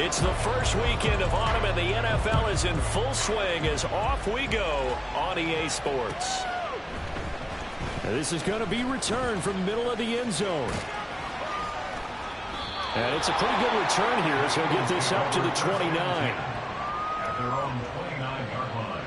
It's the first weekend of autumn, and the NFL is in full swing as off we go on EA Sports. And this is going to be returned from the middle of the end zone. And it's a pretty good return here as he'll get this up to the 29. At their own 29-yard line.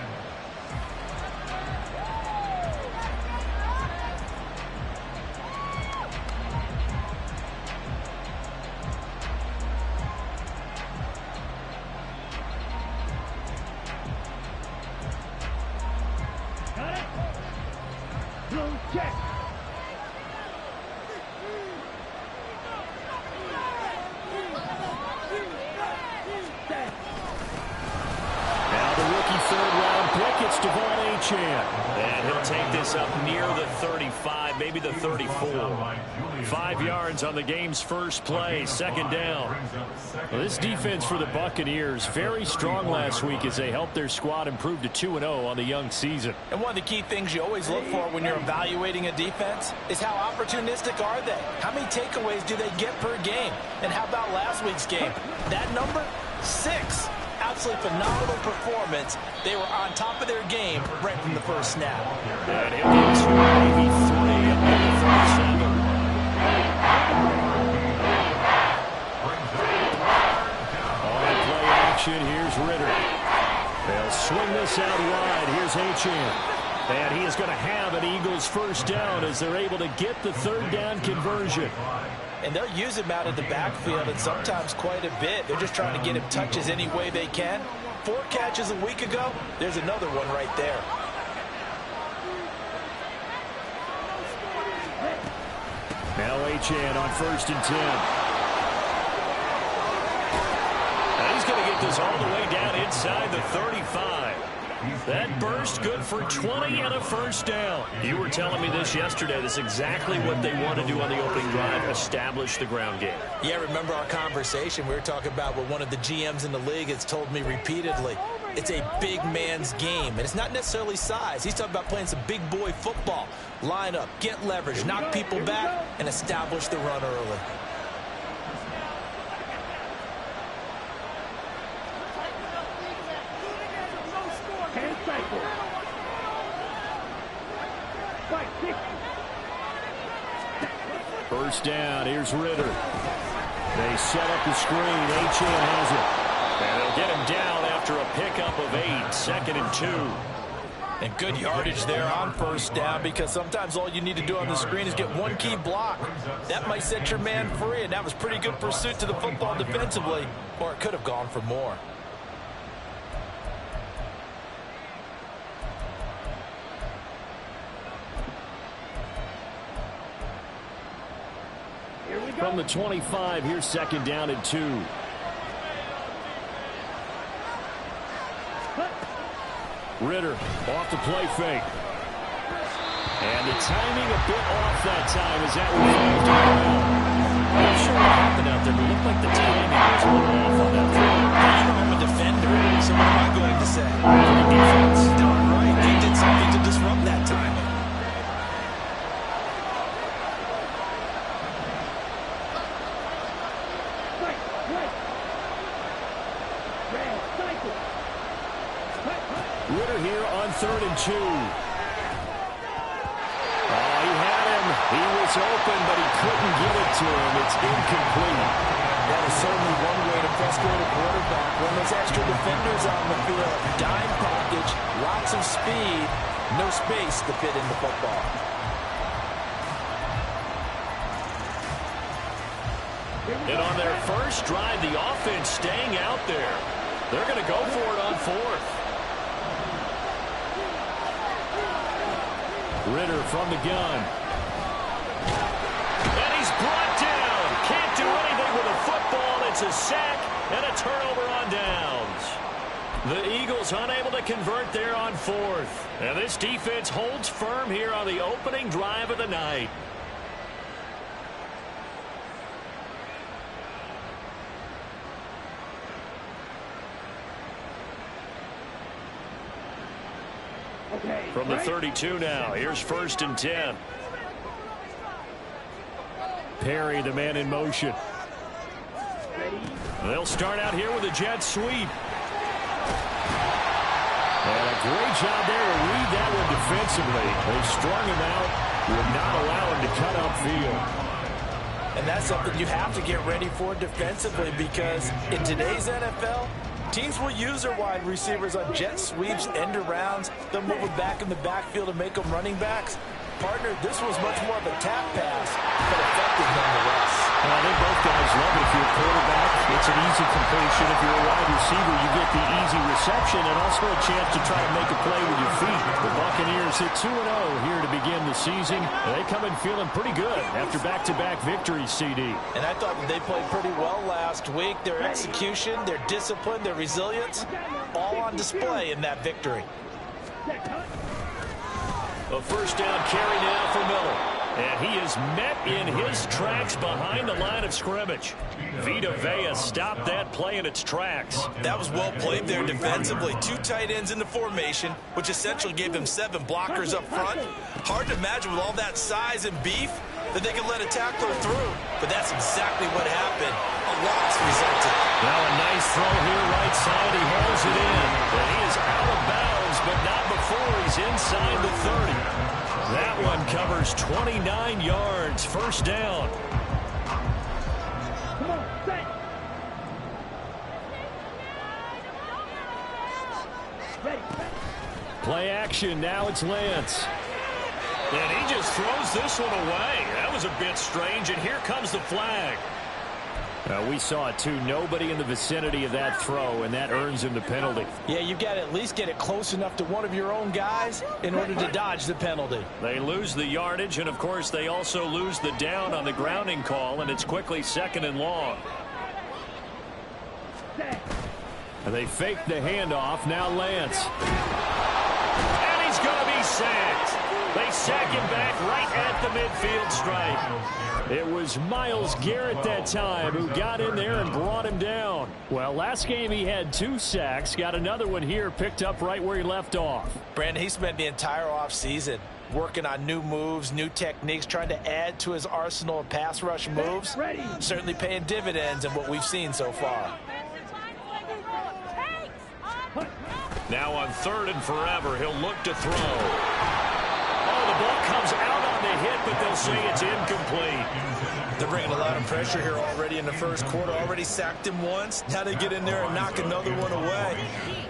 And he'll take this up near the 35, maybe the 34. 5 yards on the game's first play, second down. Well, this defense for the Buccaneers, very strong last week as they helped their squad improve to 2-0 on the young season. And one of the key things you always look for when you're evaluating a defense is how opportunistic are they? How many takeaways do they get per game? And how about last week's game? That number? 6. Absolutely phenomenal performance. They were on top of their game right from the first snap. And he'll get 2, maybe 3 up to the 37. On play action, here's Ritter. They'll swing this out wide. Here's Achane. And he is going to have an Eagles first down as they're able to get the third down conversion. And they'll use him out of the backfield, and sometimes quite a bit. They're just trying to get him touches any way they can. 4 catches a week ago. There's another one right there. Now Achane on 1st and 10. And he's going to get this all the way down inside the 35. That burst good for 20 and a first down. You were telling me this yesterday. This is exactly what they want to do on the opening drive, establish the ground game. Yeah, remember our conversation? We were talking about what one of the GMs in the league has told me repeatedly. It's a big man's game, and it's not necessarily size. He's talking about playing some big boy football. Line up, get leverage, knock people back, and establish the run early. First down, here's Ritter. They set up the screen. Achane has it. And they'll get him down after a pickup of 8, 2nd and 2. And good yardage there on first down, because sometimes all you need to do on the screen is get one key block. That might set your man free, and that was pretty good pursuit to the football defensively, or it could have gone for more. From the 25, here's 2nd down and 2. Ritter off the play fake. And the timing a bit off that time as that one falls to the ground. I'm not sure what happened out there, but it looked like the timing was a little off on that throw. I'm a defender, so what am I going to say? Great defense. Darn right. They did something to disrupt that timing. Ritter here on 3rd and 2. Oh, he had him. He was open, but he couldn't get it to him. It's incomplete. That is certainly one way to frustrate a quarterback. When there's extra defenders on the field, dime package, lots of speed, no space to fit in the football. And on their first drive, the offense staying out there. They're going to go for it on 4th. Ritter from the gun. And he's brought down. Can't do anything with a football. It's a sack and a turnover on downs. The Eagles unable to convert there on 4th. And this defense holds firm here on the opening drive of the night. From the 32 now, here's 1st and 10. Perry, the man in motion. They'll start out here with a jet sweep. And a great job there to read that one defensively. They strung him out, would not allow him to cut upfield. And that's something you have to get ready for defensively, because in today's NFL, teams will use their wide receivers on jet sweeps, end arounds. They'll move them back in the backfield and make them running backs. Partner, this was much more of a tap pass, but effective nonetheless. I think both guys love it. If you're a quarterback, it's an easy completion. If you're a wide receiver, you get the easy reception and also a chance to try to make a play with your feet. The Buccaneers hit 2-0 here to begin the season. They come in feeling pretty good after back-to-back victories, CD. And I thought that they played pretty well last week. Their execution, their discipline, their resilience, all on display in that victory. A first down carry now for Miller. And he is met in his tracks behind the line of scrimmage. Vita Vea stopped that play in its tracks. That was well played there defensively. 2 tight ends in the formation, which essentially gave them 7 blockers up front. Hard to imagine with all that size and beef that they could let a tackler through. But that's exactly what happened. A loss resulted. Now a nice throw here right side. He holds it in. And he is out of bounds, but not before he's inside the 30. That one covers 29 yards. First down. Play action. Now it's Lance. And he just throws this one away. That was a bit strange. And here comes the flag. We saw it too. Nobody in the vicinity of that throw, and that earns him the penalty. Yeah, you've got to at least get it close enough to one of your own guys in order to dodge the penalty. They lose the yardage, and of course they also lose the down on the grounding call, and it's quickly 2nd and long. And they fake the handoff. Now Lance. And he's going to be sacked. They sack him back right at the midfield stripe. It was Myles Garrett that time who got in there and brought him down. Well, last game he had 2 sacks. Got another one here, picked up right where he left off. Brandon, he spent the entire offseason working on new moves, new techniques, trying to add to his arsenal of pass rush moves. Certainly paying dividends in what we've seen so far. Now on 3rd and forever, he'll look to throw. Oh, the ball comes out on the hit, but they'll say it's incomplete. They're bringing a lot of pressure here already in the first quarter. Already sacked him once. Now they get in there and knock another one away.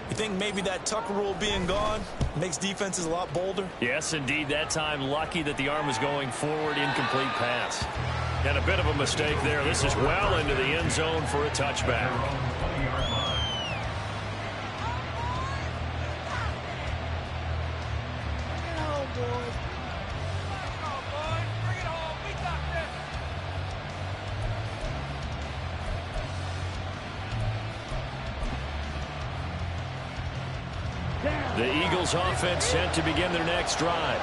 You think maybe that Tucker rule being gone makes defenses a lot bolder? Yes, indeed. That time lucky that the arm was going forward. Incomplete pass. And a bit of a mistake there. This is well into the end zone for a touchback. The Eagles offense set to begin their next drive.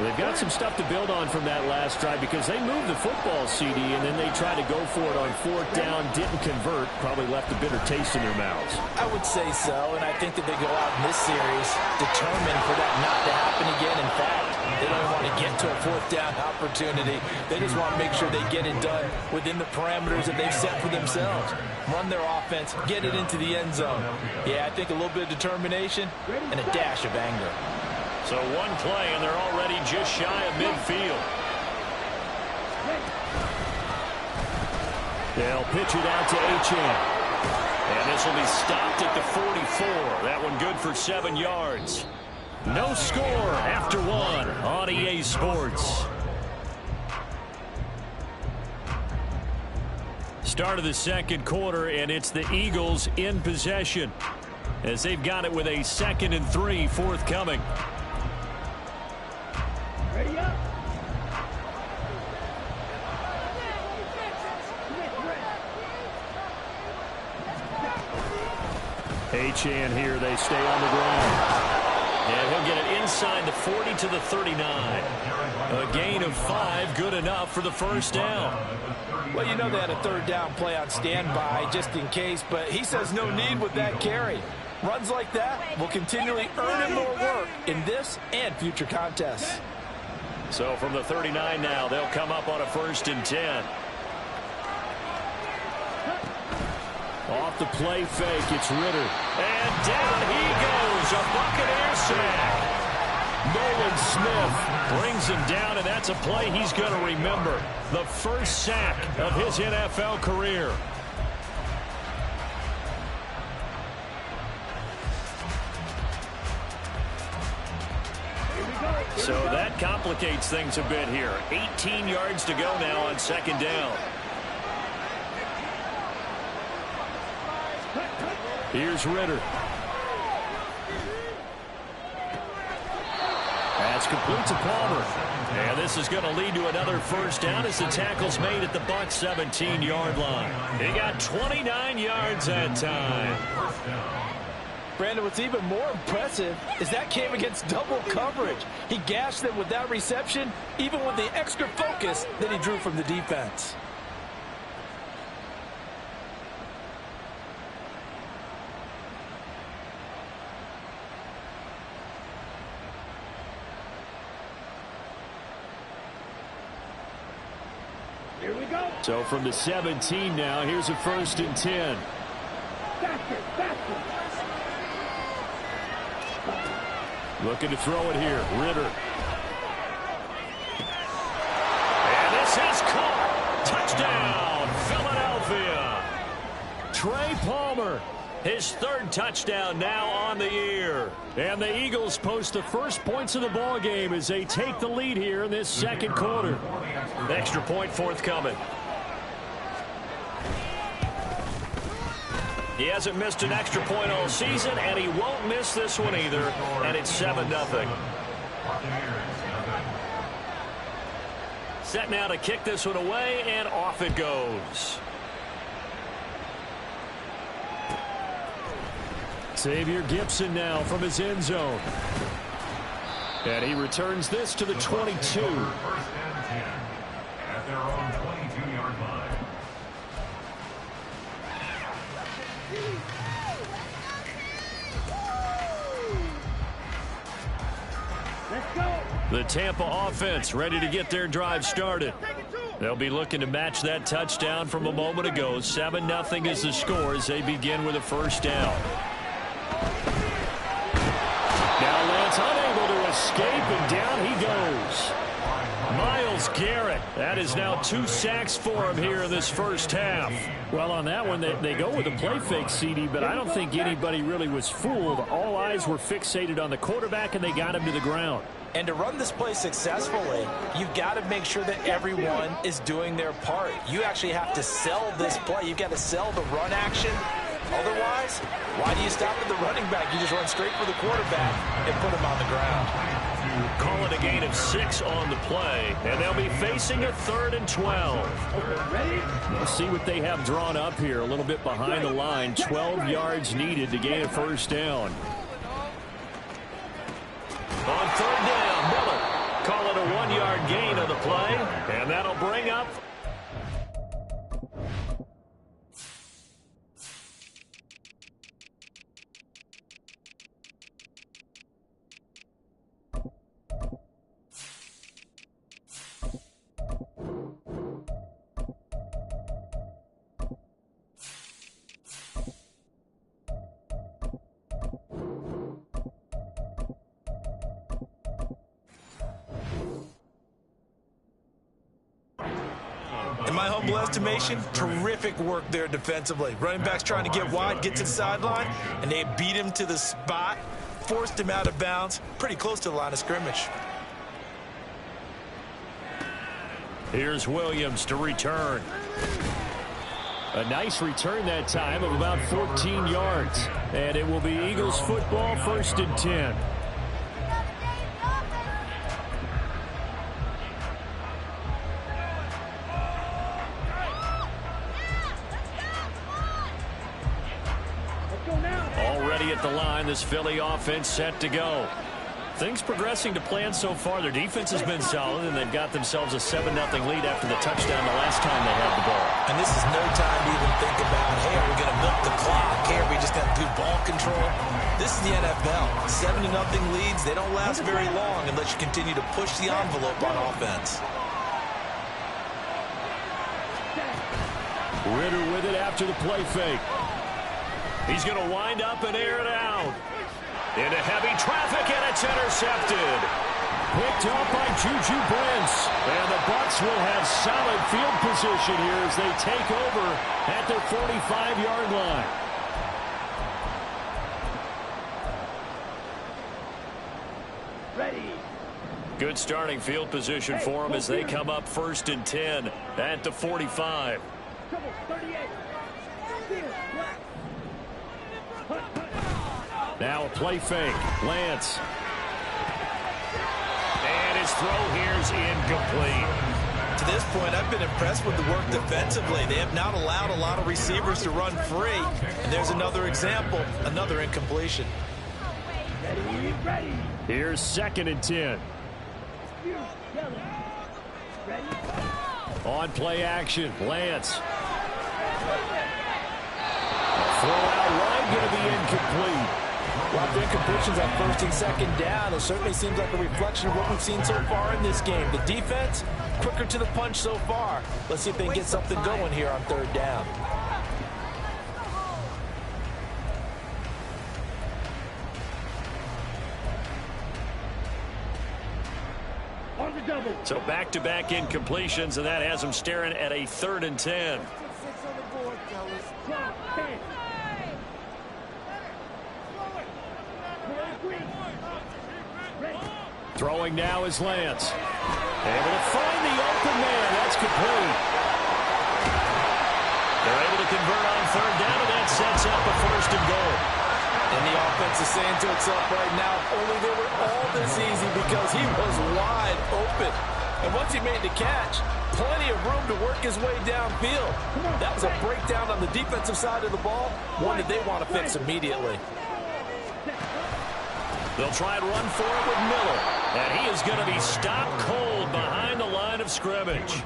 They've got some stuff to build on from that last drive because they moved the football, CD, and then they tried to go for it on 4th down, didn't convert, probably left a bitter taste in their mouths. I would say so, and I think that they go out in this series determined for that not to happen again. In fact, they don't want to get to a 4th down opportunity. They just want to make sure they get it done within the parameters that they've set for themselves. Run their offense, get it into the end zone. Yeah, I think a little bit of determination and a dash of anger. So one play, and they're already just shy of midfield. They'll pitch it out to Achane. And this will be stopped at the 44. That one good for 7 yards. No score after 1 on EA Sports. Start of the second quarter, and it's the Eagles in possession as they've got it with a 2nd and 3 forthcoming. Ready up. Achane here, they stay on the ground. And he'll get it inside the 40 to the 39. A gain of 5, good enough for the first down. Well, you know they had a 3rd down play on standby just in case, but he says no need with that carry. Runs like that will continually earn him more work in this and future contests. So from the 39 now, they'll come up on a 1st and 10. Off the play fake, it's Ritter. And down he goes, a Buccaneer sack. Nolan Smith brings him down, and that's a play he's going to remember. The first sack of his NFL career. So that complicates things a bit here. 18 yards to go now on second down. Here's Ritter. That's complete to Palmer. And this is going to lead to another first down as the tackle's made at the Bucs 17-yard line. He got 29 yards that time. Brandon, what's even more impressive is that came against double coverage. He gashed them with that reception, even with the extra focus that he drew from the defense. Here we go. So from the 17 now, here's a 1st and 10. Looking to throw it here. Ritter. And this is caught. Touchdown, Philadelphia. Trey Palmer. His 3rd touchdown now on the year. And the Eagles post the first points of the ball game as they take the lead here in this second quarter. Extra point forthcoming. He hasn't missed an extra point all season, and he won't miss this one either, and it's 7-0. Set now to kick this one away, and off it goes. Xavier Gipson now from his end zone. And he returns this to the 22. First and 10 at their own 22-yard line. The Tampa offense ready to get their drive started. They'll be looking to match that touchdown from a moment ago. 7-0 is the score as they begin with a first down. Now Lance unable to escape, and down he goes. Myles Garrett. That is now 2 sacks for him here in this first half. Well, on that one, they go with a play fake, CD, but I don't think anybody really was fooled. All eyes were fixated on the quarterback, and they got him to the ground. And to run this play successfully, you've got to make sure that everyone is doing their part. You actually have to sell this play. You've got to sell the run action. Otherwise, why do you stop at the running back? You just run straight for the quarterback and put him on the ground. Call it a gain of 6 on the play, and they'll be facing a 3rd and 12. We'll see what they have drawn up here. A little bit behind the line. 12 yards needed to gain a first down. On 3rd down, Miller. Call it a 1-yard gain on the play, and that'll bring up In my humble estimation, terrific work there defensively. Running back's trying to get wide, get to the sideline, and they beat him to the spot, forced him out of bounds, pretty close to the line of scrimmage. Here's Williams to return. A nice return that time of about 14 yards. And it will be Eagles football, 1st and 10. Already at the line, this Philly offense set to go. Things progressing to plan so far. Their defense has been solid, and they've got themselves a 7-0 lead after the touchdown the last time they had the ball. And this is no time to even think about, hey, are we going to milk the clock? Hey, are we just going to do ball control? This is the NFL. 7-0 leads, they don't last very long unless you continue to push the envelope on offense. Ritter with it after the play fake. He's going to wind up and air it out. Into heavy traffic, and it's intercepted. Picked up by Juju Brents. And the Bucs will have solid field position here as they take over at their 45-yard line. Ready. Good starting field position for them as they come up 1st and 10 at the 45. Trouble, 38. Clear, black. Now a play fake. Lance. And his throw here's incomplete. To this point, I've been impressed with the work defensively. They have not allowed a lot of receivers to run free. And there's another example, another incompletion. Ready. Here's 2nd and 10. Ready. On play action, Lance. Throw out wide, going to be incomplete. Well, the incompletions on 1st and 2nd down, it certainly seems like a reflection of what we've seen so far in this game. The defense, quicker to the punch so far. Let's see if they can get something going here on 3rd down. On the double. So back-to-back incompletions, and that has them staring at a 3rd and 10. Throwing now is Lance. Able to find the open man. That's complete. They're able to convert on 3rd down, and that sets up a 1st and goal. And the offense is saying to itself right now, if only they were all this easy, because he was wide open. And once he made the catch, plenty of room to work his way downfield. That was a breakdown on the defensive side of the ball, one that they want to fix immediately. They'll try and run for it with Miller. And he is going to be stopped cold behind the line of scrimmage.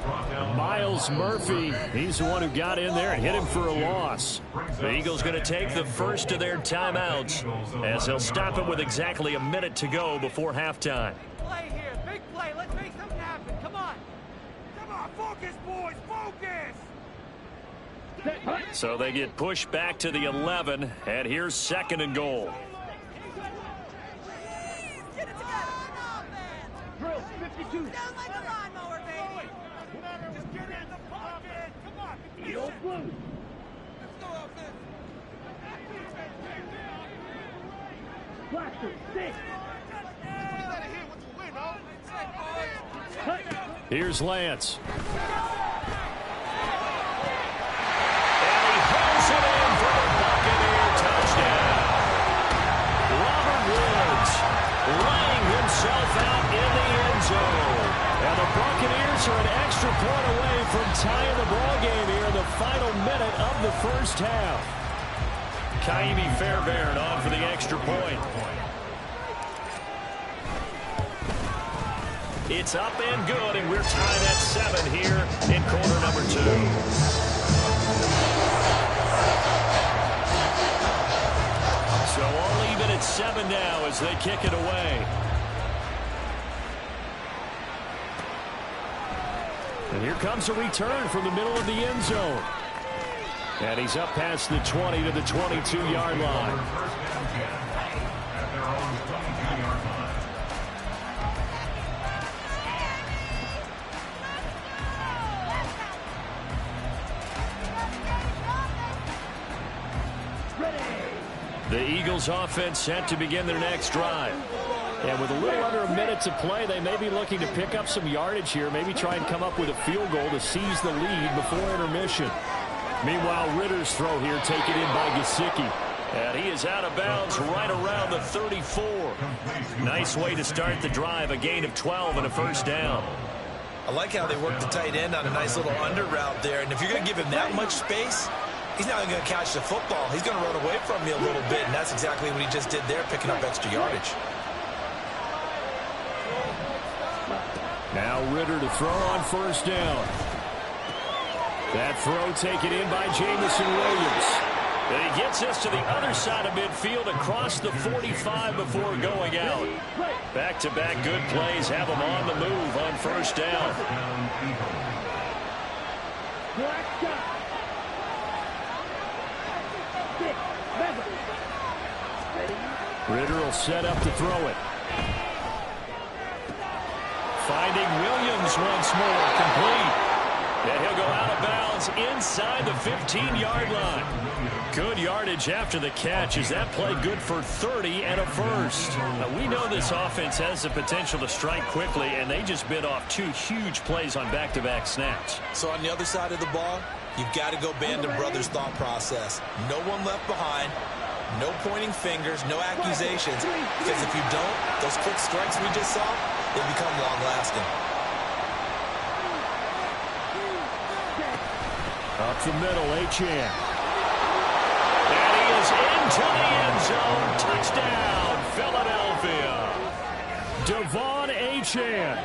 Miles Murphy, he's the one who got in there and hit him for a loss. The Eagles going to take the first of their timeouts as they'll stop him with exactly a minute to go before halftime. Play here, big play. Let's make something happen. Come on. Come on, focus, boys, focus. So they get pushed back to the 11, and here's 2nd and goal. Drill, 52. Down like a lawnmower, baby. Just get in the pocket. Come on. Eagle blue. Let's go offense. Blaster, 6. Here's Lance. And he hooks it in for the Buccaneer touchdown. Robert Woods laying himself out in the end zone. And the Buccaneers are an extra point away from tying the ball game here in the final minute of the 1st half. Kaimi Fairbairn on for the extra point. It's up and good, and we're tied at 7 here in quarter number 2. So all even at 7 now as they kick it away. And here comes a return from the middle of the end zone. And he's up past the 20 to the 22-yard line. The Eagles offense set to begin their next drive. And with a little under a minute to play, they may be looking to pick up some yardage here, maybe try and come up with a field goal to seize the lead before intermission. Meanwhile, Ritter's throw here taken in by Gesicki. And he is out of bounds right around the 34. Nice way to start the drive, a gain of 12 and a 1st down. I like how they work the tight end on a nice little under route there. And if you're going to give him that much space, he's not even going to catch the football. He's going to run away from you a little bit, and that's exactly what he just did there, picking up extra yardage. Now Ritter to throw on 1st down. That throw taken in by Jamison Williams. And he gets us to the other side of midfield across the 45 before going out. Back-to-back good plays have him on the move on 1st down. Black shot. 6, 7. Ritter will set up to throw it. Finding Williams once more, complete. And he'll go out of bounds inside the 15-yard line. Good yardage after the catch. Is that play good for 30 and a first? Now, we know this offense has the potential to strike quickly, and they just bit off 2 huge plays on back-to-back snaps. So on the other side of the ball, you've got to go Band of Brothers thought process. No one left behind. No pointing fingers, no accusations. Because if you don't, those quick strikes we just saw, they become long-lasting. Up the middle, Achane. And he is into the end zone. Touchdown, Philadelphia. Devon Achane,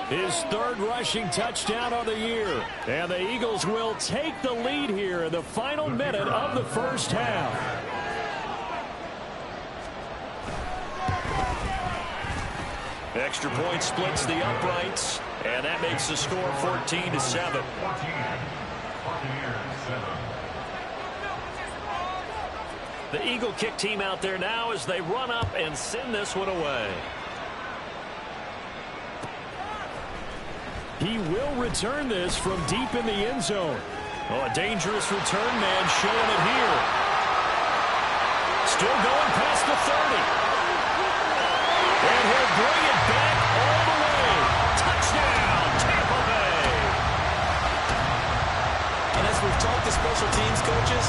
his 3rd rushing touchdown of the year. And the Eagles will take the lead here in the final minute of the first half. Extra point splits the uprights, and that makes the score 14-7. The Eagle kick team out there now as they run up and send this one away. He will return this from deep in the end zone. Oh, a dangerous return man showing it here. Still going past the 30. And he'll bring it back all the way. Touchdown, Tampa Bay. And as we've talked to special teams coaches,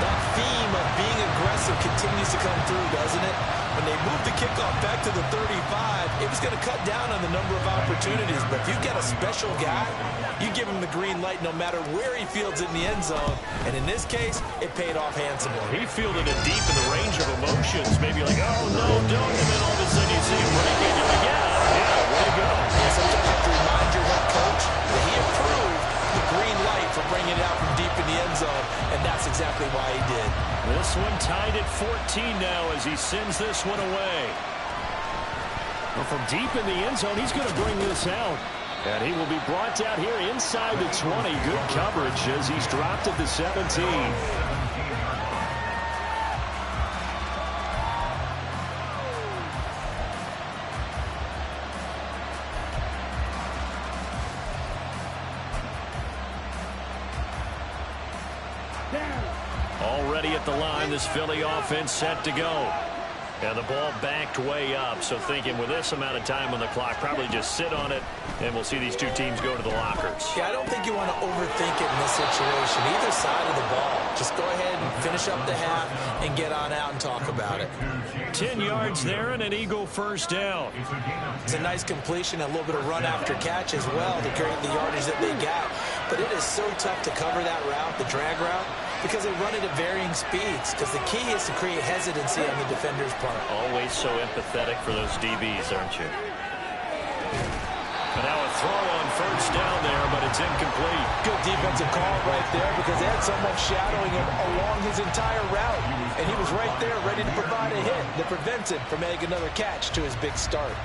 that theme of being aggressive continues to come through, doesn't it? When they moved the kickoff back to the 35, it was going to cut down on the number of opportunities. But if you've got a special guy, you give him the green light no matter where he fields it in the end zone. And in this case, it paid off handsomely. He fielded it deep in the range of emotions. Maybe like, oh, no, don't. And then all of a sudden you see him break it. You're like, yeah, way to go. Yeah, sometimes you have to remind your head coach that he approved the green light for bringing it out from deep in the end zone. And that's exactly why he did. This one tied at 14 now as he sends this one away. Well, from deep in the end zone, he's going to bring this out. And he will be brought down here inside the 20. Good coverage as he's dropped at the 17. Already at the line, this Philly offense set to go. And the ball backed way up. So thinking with this amount of time on the clock, probably just sit on it, and we'll see these 2 teams go to the lockers. Yeah, I don't think you want to overthink it in this situation. Either side of the ball. Just go ahead and finish up the half and get on out and talk about it. 10 yards there and an Eagle first down. It's a nice completion, a little bit of run after catch as well to create the yardage that they got. But it is so tough to cover that route, the drag route, because they run it at varying speeds. Because the key is to create hesitancy on the defender's part. Always so empathetic for those DBs, aren't you? And now a throw on first down there, but it's incomplete. Good defensive call right there because they had someone shadowing him along his entire route. And he was right there ready to provide a hit that prevents him from making another catch to his big start.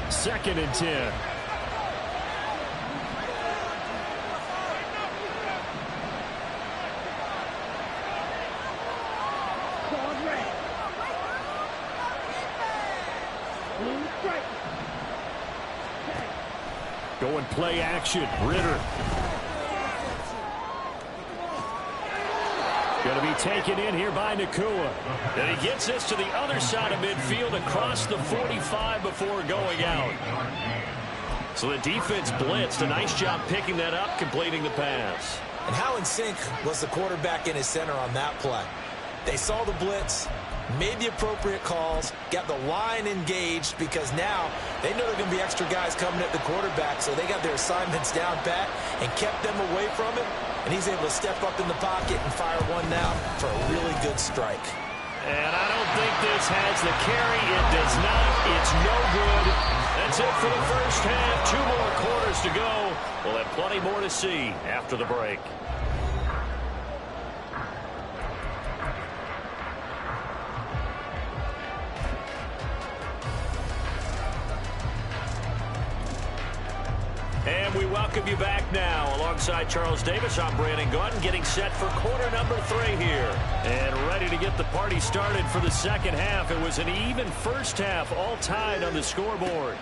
Second and 10. Going play action. Ritter. Going to be taken in here by Nacua. And he gets this to the other side of midfield across the 45 before going out. So the defense blitzed. A nice job picking that up, completing the pass. And how in sync was the quarterback in his center on that play? They saw the blitz, made the appropriate calls, got the line engaged because now they know there are going to be extra guys coming at the quarterback, so they got their assignments down pat and kept them away from him, and he's able to step up in the pocket and fire one now for a really good strike. And I don't think this has the carry. It does not. It's no good. That's it for the first half. 2 more quarters to go. We'll have plenty more to see after the break. And And we welcome you back now. Alongside Charles Davis, I'm Brandon Gaudin, getting set for quarter number 3 here. And ready to get the party started for the second half. It was an even first half, all tied on the scoreboard.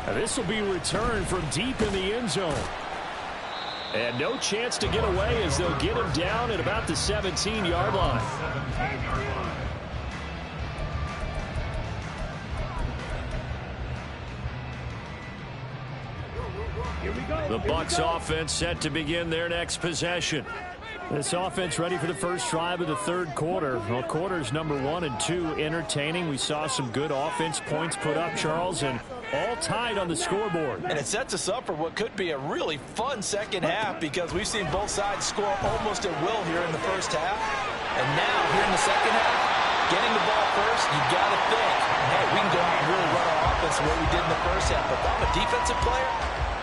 This will be returned from deep in the end zone. And no chance to get away as they'll get him down at about the 17-yard line. The Bucs offense set to begin their next possession. This offense ready for the first drive of the third quarter. Well, quarters number 1 and 2 entertaining. We saw some good offense points put up, Charles, and all tied on the scoreboard. And it sets us up for what could be a really fun second half because we've seen both sides score almost at will here in the first half. And now, here in the second half, getting the ball first, you got to think, hey, we can go out and really run our offense the way we did in the first half. But if I'm a defensive player,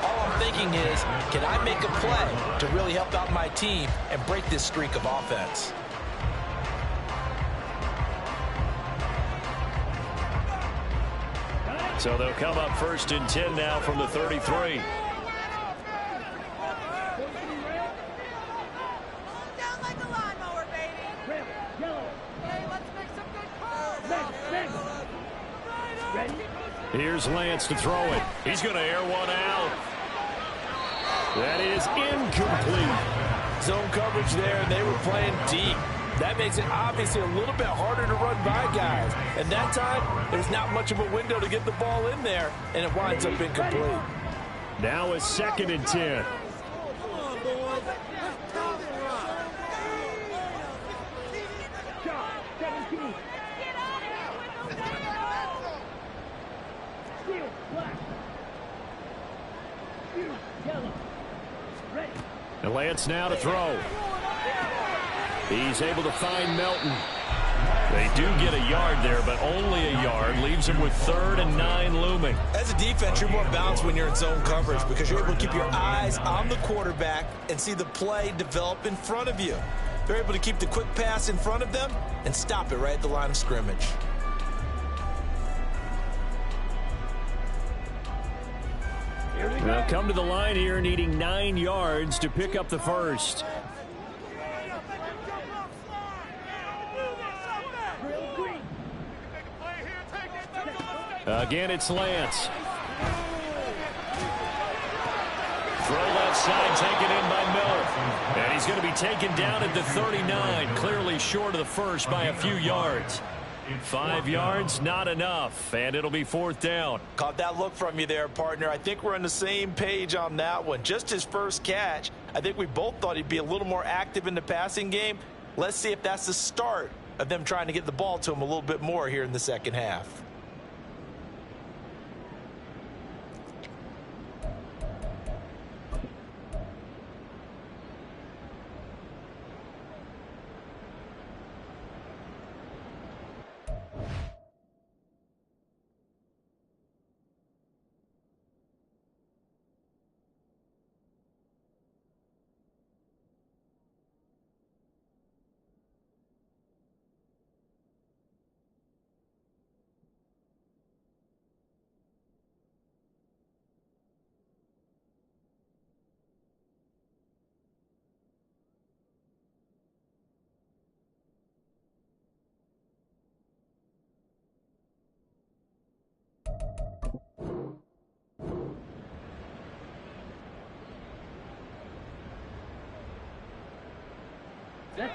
all I'm thinking is, can I make a play to really help out my team and break this streak of offense? So they'll come up 1st and 10 now from the 33. Here's Lance to throw it. He's going to air one out. That is incomplete. Zone coverage there, and they were playing deep. That makes it obviously a little bit harder to run by guys. And that time, there's not much of a window to get the ball in there, and it winds up incomplete. Now a 2nd and 10. And Lance now to throw. He's able to find Melton. They do get a yard there, but only a yard. Leaves him with 3rd and 9 looming. As a defense, you're more balanced when you're in zone coverage because you're able to keep your eyes on the quarterback and see the play develop in front of you. They're able to keep the quick pass in front of them and stop it right at the line of scrimmage. They'll come to the line here needing 9 yards to pick up the first. Again, it's Lance. Throw left side, taken in by Miller. And he's going to be taken down at the 39, clearly short of the first by a few yards. 5 yards, not enough, and it'll be 4th down. Caught that look from you there, partner. I think we're on the same page on that one. Just his first catch, I think we both thought he'd be a little more active in the passing game. Let's see if that's the start of them trying to get the ball to him a little bit more here in the second half.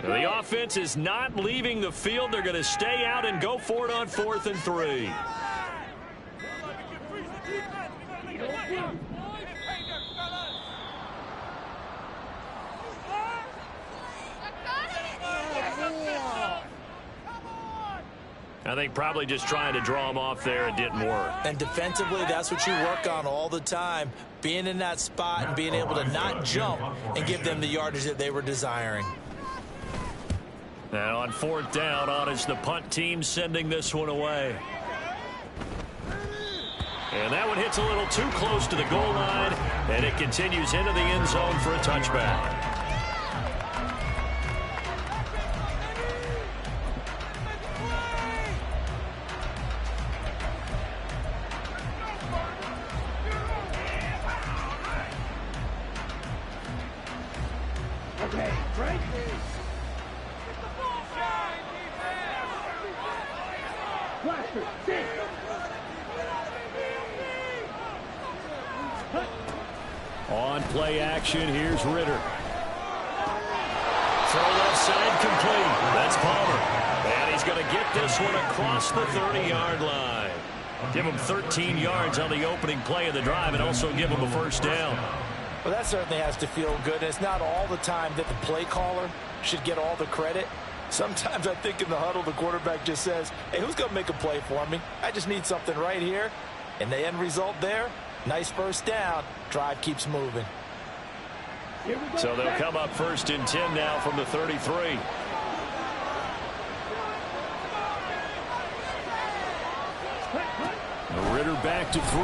The offense is not leaving the field. They're going to stay out and go for it on 4th and 3. I think probably just trying to draw him off there. It didn't work. And defensively, that's what you work on all the time. Being in that spot and being able to not jump and give them the yardage that they were desiring. Now on 4th down, on is the punt team sending this one away. And that one hits a little too close to the goal line, and it continues into the end zone for a touchback. Break. Blaster. Sit. On play action, here's Ritter. Throw left side complete. That's Palmer. And he's going to get this one across the 30-yard line. Give him 13 yards on the opening play of the drive and also give him a first down. Well, that certainly has to feel good. It's not all the time that the play caller should get all the credit. Sometimes I think in the huddle, the quarterback just says, hey, who's going to make a play for me? I just need something right here. And the end result there, nice first down. Drive keeps moving. So they'll come up 1st and 10 now from the 33. Ritter back to throw.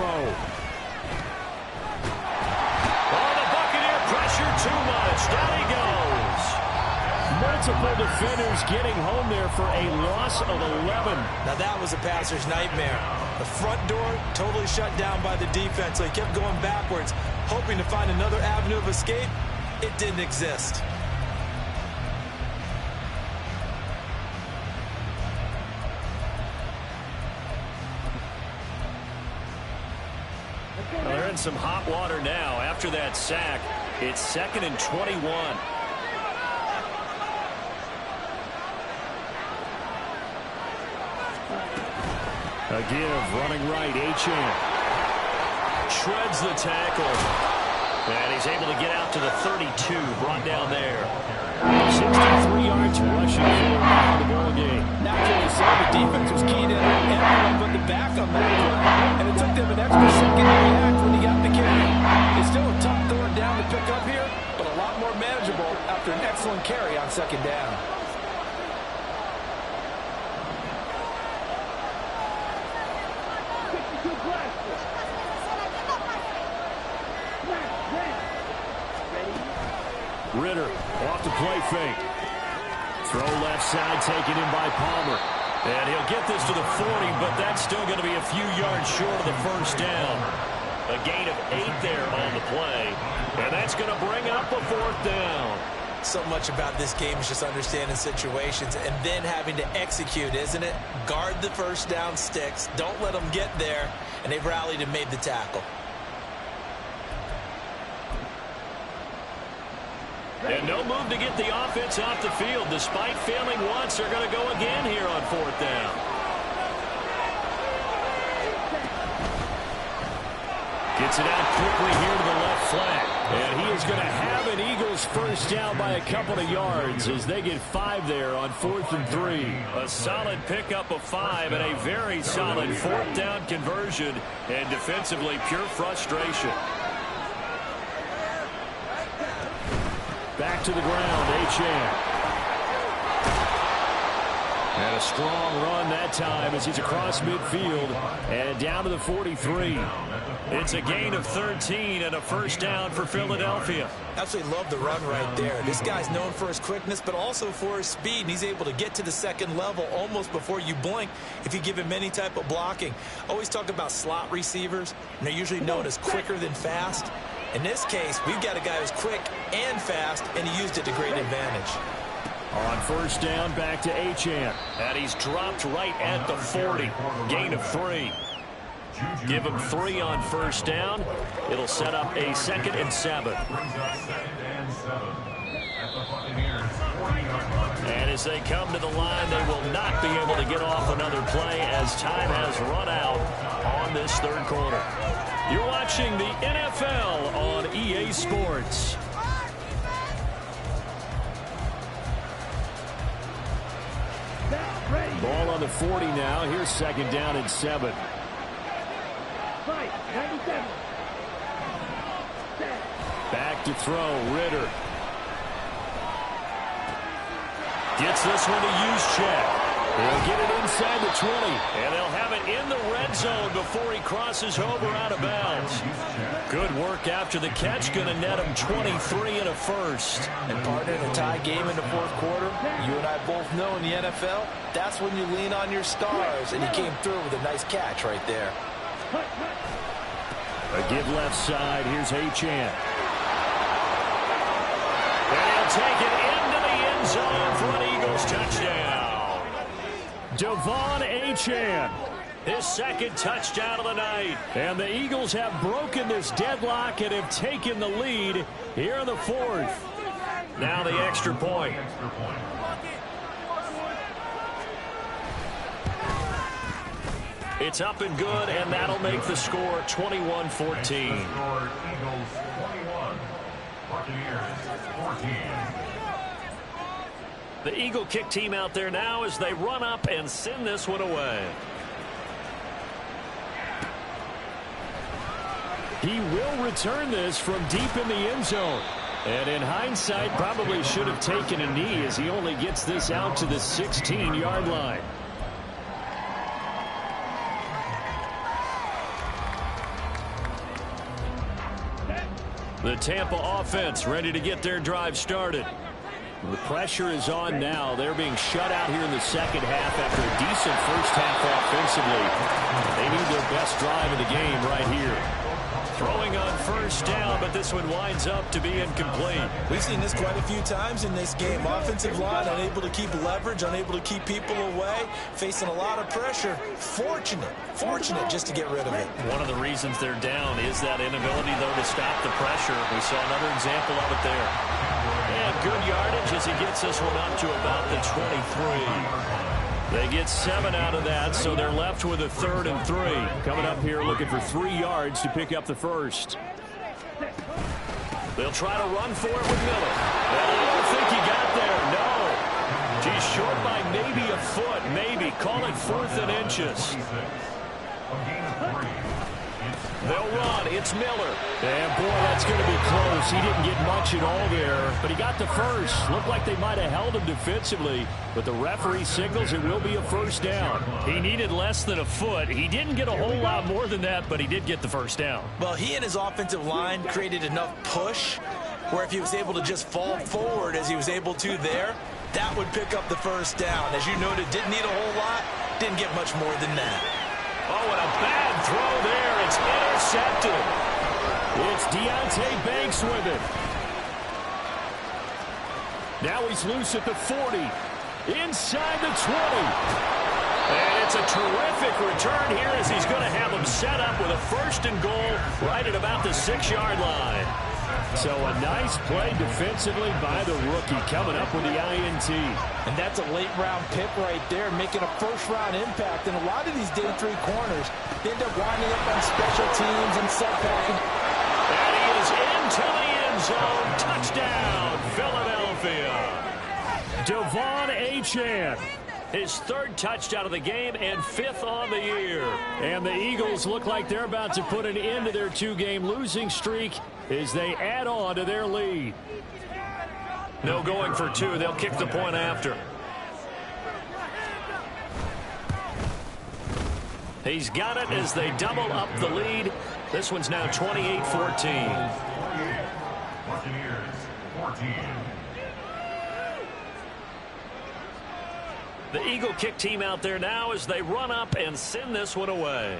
Oh, the Buccaneer pressure too much. Down he goes. Multiple defenders getting home there for a loss of 11. Now that was a passer's nightmare. The front door totally shut down by the defense, so he kept going backwards, hoping to find another avenue of escape. It didn't exist. Well, they're in some hot water now. After that sack, it's 2nd and 21. A give, running right, Achane. Shreds the tackle. And he's able to get out to the 32, brought down there. 63 yards rushing for the ball game. Naturally so, the defense was keyed in on everyone but the back on that play. And it took them an extra second to react when he got the carry. It's still a tough third down to pick up here, but a lot more manageable after an excellent carry on 2nd down. Ritter off the play fake. Throw left side taken in by Palmer. And he'll get this to the 40, but that's still going to be a few yards short of the first down. A gain of 8 there on the play. And that's going to bring up a 4th down. So much about this game is just understanding situations and then having to execute, isn't it? Guard the first down sticks. Don't let them get there. And they've rallied and made the tackle. And no move to get the offense off the field. Despite failing once, they're going to go again here on 4th down. Gets it out quickly here to the left flat. And he is going to have an Eagles first down by a couple of yards as they get 5 there on 4th and 3. A solid pickup of 5 and a very solid 4th down conversion. And defensively, pure frustration. Back to the ground, Achane. And a strong run that time as he's across midfield and down to the 43. It's a gain of 13 and a first down for Philadelphia. Absolutely love the run right there. This guy's known for his quickness, but also for his speed. And he's able to get to the 2nd level almost before you blink if you give him any type of blocking. Always talk about slot receivers, and they're usually known as quicker than fast. In this case, we've got a guy who's quick and fast, and he used it to great advantage. On first down, back to Achane. And he's dropped right at the 40. Gain of 3. Give him 3 on first down. It'll set up a 2nd and 7. And as they come to the line, they will not be able to get off another play as time has run out on this 3rd quarter. You're watching the NFL on EA Sports. Ball on the 40 now. Here's 2nd down and 7. Back to throw, Ritter. Gets this one to Juszczyk. He'll get it inside the 20, and they'll have it in the red zone before he crosses over out of bounds. Good work after the catch, going to net him 23 and a first. And partner, in a tie game in the 4th quarter, you and I both know in the NFL, that's when you lean on your stars, and he came through with a nice catch right there. A give left side, here's Achane. And he'll take it into the end zone for an Eagles touchdown. Devon Achane, his second touchdown of the night. And the Eagles have broken this deadlock and have taken the lead here in the fourth. Now the extra point. It's up and good, and that'll make the score 21-14. Eagles 21, Buccaneers 14. The Eagle kick team out there now as they run up and send this one away. He will return this from deep in the end zone. And in hindsight, probably should have taken a knee as he only gets this out to the 16-yard line. The Tampa offense ready to get their drive started. The pressure is on now. They're being shut out here in the second half after a decent first half offensively. They need their best drive of the game right here. Throwing on first down, but this one winds up to be incomplete. We've seen this quite a few times in this game. Offensive line unable to keep leverage, unable to keep people away, facing a lot of pressure. Fortunate just to get rid of it. One of the reasons they're down is that inability, though, to stop the pressure. We saw another example of it there. And good yardage as he gets this one up to about the 23. They get 7 out of that, so they're left with a 3rd and 3. Coming up here looking for 3 yards to pick up the first. They'll try to run for it with Miller. And I don't think he got there. No. He's short by maybe a foot. Maybe. Call it 4th and inches. They'll run. It's Miller. And, boy, that's going to be close. He didn't get much at all there, but he got the first. Looked like they might have held him defensively, but the referee signals it will be a first down. He needed less than a foot. He didn't get a whole lot more than that, but he did get the first down. Well, he and his offensive line created enough push where if he was able to just fall forward as he was able to there, that would pick up the first down. As you noted, didn't need a whole lot, didn't get much more than that. Oh, and a bad throw there. It's intercepted. It's Deonte Banks with it. Now he's loose at the 40. Inside the 20. And it's a terrific return here as he's going to have him set up with a 1st and goal right at about the 6-yard line. So a nice play defensively by the rookie coming up with the INT. And that's a late-round pick right there, making a first-round impact. And a lot of these day 3 corners, they end up winding up on special teams and setbacking. And he is into the end zone. Touchdown, Philadelphia. Devon Achane. His 3rd touchdown of the game and 5th on the year. And the Eagles look like they're about to put an end to their 2-game losing streak as they add on to their lead. No going for 2. They'll kick the point after. He's got it as they double up the lead. This one's now 28-14. Buccaneers 14. The Eagle kick team out there now as they run up and send this one away.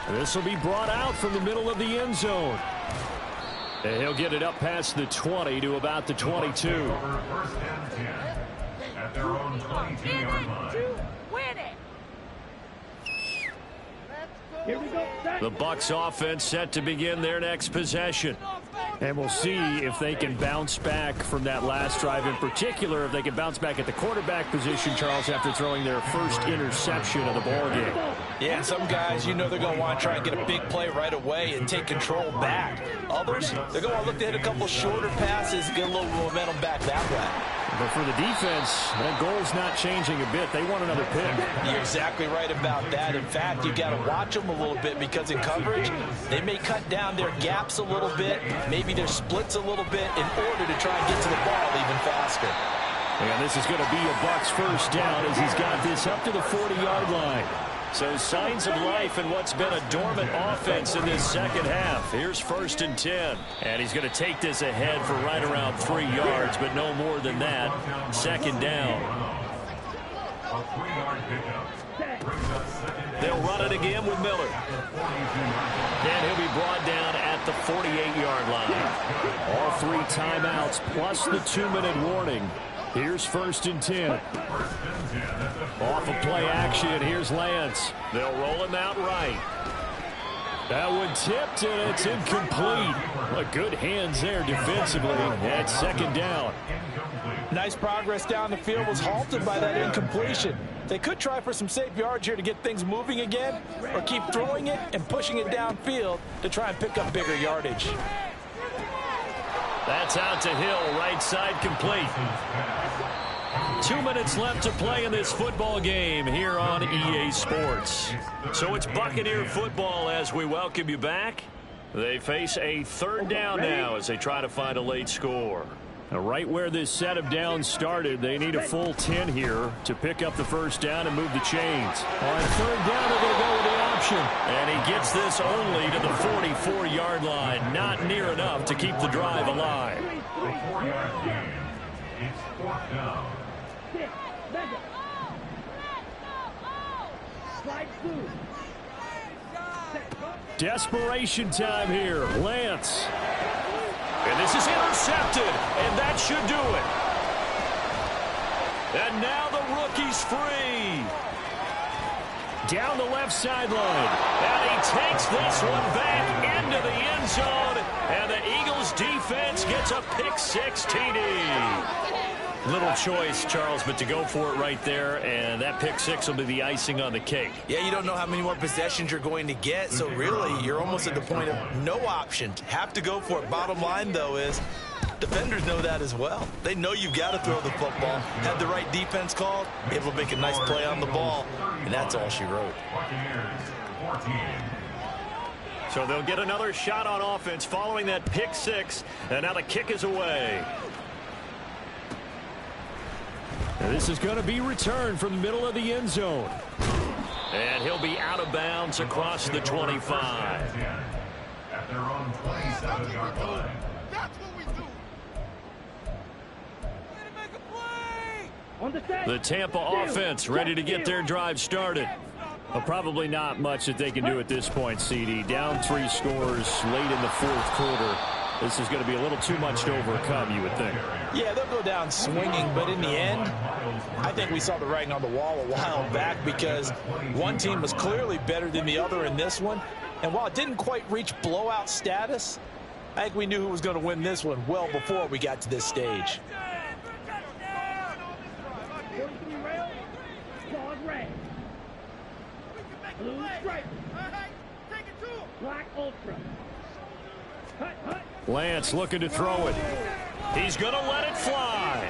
This will be brought out from the middle of the end zone. And he'll get it up past the 20 to about the 22. 1st and 10 at their own 22-yard line. Win it! Here we go. The Bucs offense set to begin their next possession. And we'll see if they can bounce back from that last drive, in particular if they can bounce back at the quarterback position, Charles, after throwing their first interception of the ballgame. Yeah, and some guys, you know they're going to want to try and get a big play right away and take control back. Others, they're going to look to hit a couple shorter passes and get a little momentum back that way. But for the defense, that goal's not changing a bit. They want another pick. You're exactly right about that. In fact, you've got to watch them a little bit because in coverage, they may cut down their gaps a little bit, maybe their splits a little bit in order to try and get to the ball even faster. And this is going to be a Bucs first down as he's got this up to the 40-yard line. So signs of life in what's been a dormant offense in this second half. Here's 1st and 10. And he's going to take this ahead for right around 3 yards, but no more than that. 2nd down. A 3-yard pickup brings up 2nd They'll run it again with Miller. And he'll be brought down at the 48-yard line. All 3 timeouts plus the 2-minute warning. Here's 1st and 10. Off of play action, here's Lance. They'll roll him out right. That one tipped, and it's incomplete. But good hands there defensively at 2nd down. Nice progress down the field, was halted by that incompletion. They could try for some safe yards here to get things moving again, or keep throwing it and pushing it downfield to try and pick up bigger yardage. That's out to Hill, right side complete. 2 minutes left to play in this football game here on EA Sports. So it's Buccaneer football as we welcome you back. They face a 3rd down now as they try to find a late score. Now, right where this set of downs started, they need a full 10 here to pick up the 1st down and move the chains. On 3rd down, they're going to go with the option. And he gets this only to the 44-yard line. Not near enough to keep the drive alive. It's 4th down. Desperation time here. Lance. And this is intercepted, and that should do it. And now the rookie's free. Down the left sideline. And he takes this one back into the end zone. And the Eagles defense gets a pick-6 TD. Little choice, Charles, but to go for it right there, and that pick-6 will be the icing on the cake. Yeah, you don't know how many more possessions you're going to get, so really you're almost at the point of no option. Have to go for it. Bottom line, though, is defenders know that as well. They know you've got to throw the football. Had the right defense called, able to make a nice play on the ball, and that's all she wrote. So they'll get another shot on offense following that pick-6, and now the kick is away. And this is going to be returned from the middle of the end zone. And he'll be out of bounds across the 25. At their own 27-yard line. That's what we do. Way to make a play. On the set. The Tampa offense ready to get their drive started. Well, probably not much that they can do at this point, CD. Down 3 scores late in the 4th quarter. This is going to be a little too much to overcome, you would think. Yeah, they'll go down swinging, but in the end, I think we saw the writing on the wall a while back because one team was clearly better than the other in this one. And while it didn't quite reach blowout status, I think we knew who was going to win this one well before we got to this stage. Blue stripe. Black ultra. Hut, hut. Lance looking to throw it. He's going to let it fly.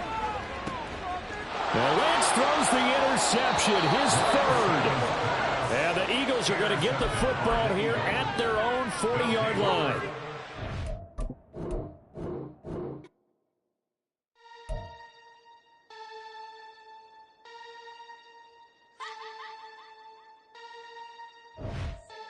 Now Lance throws the interception, his 3rd. And the Eagles are going to get the football here at their own 40-yard line.